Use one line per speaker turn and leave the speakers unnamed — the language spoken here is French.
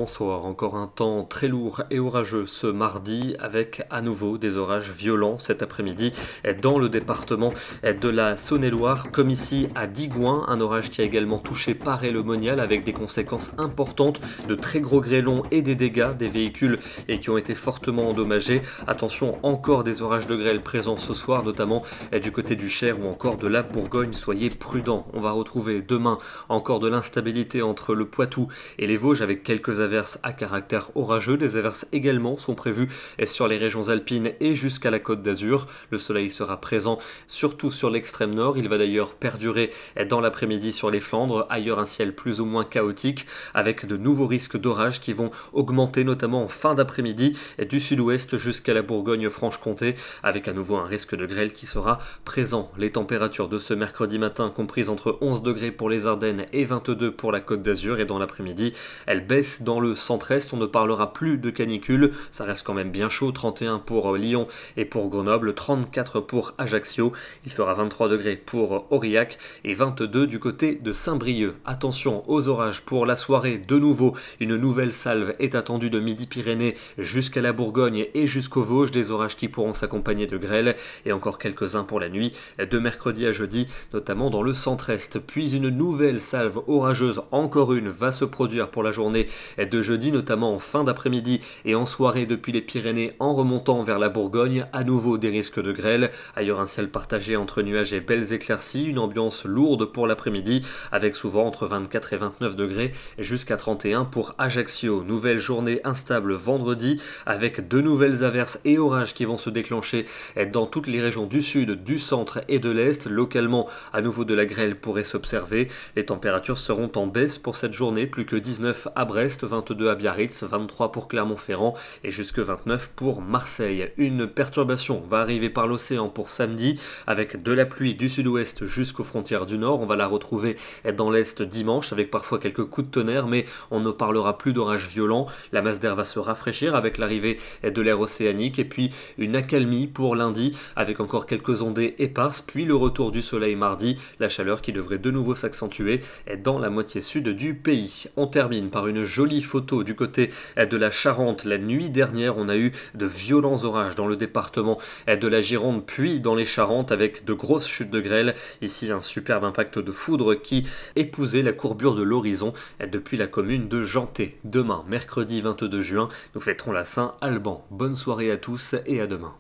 bonsoir. Encore un temps très lourd et orageux ce mardi avec à nouveau des orages violents cet après-midi dans le département de la Saône-et-Loire, comme ici à Digoin, un orage qui a également touché Paray-le-Monial avec des conséquences importantes, de très gros grêlons et des dégâts des véhicules et qui ont été fortement endommagés. Attention, encore des orages de grêle présents ce soir, notamment du côté du Cher ou encore de la Bourgogne. Soyez prudents. On va retrouver demain encore de l'instabilité entre le Poitou et les Vosges avec quelques averses à caractère orageux. Des averses également sont prévues sur les régions alpines et jusqu'à la Côte d'Azur. Le soleil sera présent surtout sur l'extrême nord. Il va d'ailleurs perdurer dans l'après-midi sur les Flandres. Ailleurs, un ciel plus ou moins chaotique avec de nouveaux risques d'orage qui vont augmenter notamment en fin d'après-midi du sud-ouest jusqu'à la Bourgogne-Franche-Comté avec à nouveau un risque de grêle qui sera présent. Les températures de ce mercredi matin comprises entre 11 degrés pour les Ardennes et 22 pour la Côte d'Azur, et dans l'après-midi elle baisse dans le centre-est. On ne parlera plus de canicule, ça reste quand même bien chaud. 31 pour Lyon et pour Grenoble, 34 pour Ajaccio, il fera 23 degrés pour Aurillac et 22 du côté de Saint-Brieuc. Attention aux orages pour la soirée, de nouveau une nouvelle salve est attendue de Midi-Pyrénées jusqu'à la Bourgogne et jusqu'aux Vosges, des orages qui pourront s'accompagner de grêle et encore quelques-uns pour la nuit de mercredi à jeudi, notamment dans le centre-est. Puis une nouvelle salve orageuse, encore une, va se produire pour la journée de jeudi, notamment en fin d'après-midi et en soirée depuis les Pyrénées en remontant vers la Bourgogne. À nouveau des risques de grêle, ailleurs un ciel partagé entre nuages et belles éclaircies, une ambiance lourde pour l'après-midi avec souvent entre 24 et 29 degrés jusqu'à 31 pour Ajaccio. Nouvelle journée instable vendredi avec de nouvelles averses et orages qui vont se déclencher dans toutes les régions du sud, du centre et de l'est. Localement, à nouveau de la grêle pourrait s'observer. Les températures seront en baisse pour cette journée, plus que 19 à Brest, 22 à Biarritz, 23 pour Clermont-Ferrand et jusque 29 pour Marseille. Une perturbation va arriver par l'océan pour samedi avec de la pluie du sud-ouest jusqu'aux frontières du nord. On va la retrouver dans l'est dimanche avec parfois quelques coups de tonnerre, mais on ne parlera plus d'orages violents. La masse d'air va se rafraîchir avec l'arrivée de l'air océanique et puis une accalmie pour lundi avec encore quelques ondées éparses, puis le retour du soleil mardi, la chaleur qui devrait de nouveau s'accentuer dans la moitié sud du pays. On termine par une jolie photo du côté de la Charente. La nuit dernière, on a eu de violents orages dans le département de la Gironde, puis dans les Charentes avec de grosses chutes de grêle. Ici, un superbe impact de foudre qui épousait la courbure de l'horizon depuis la commune de Janté. Demain, mercredi 22 juin, nous fêterons la Saint-Alban. Bonne soirée à tous et à demain.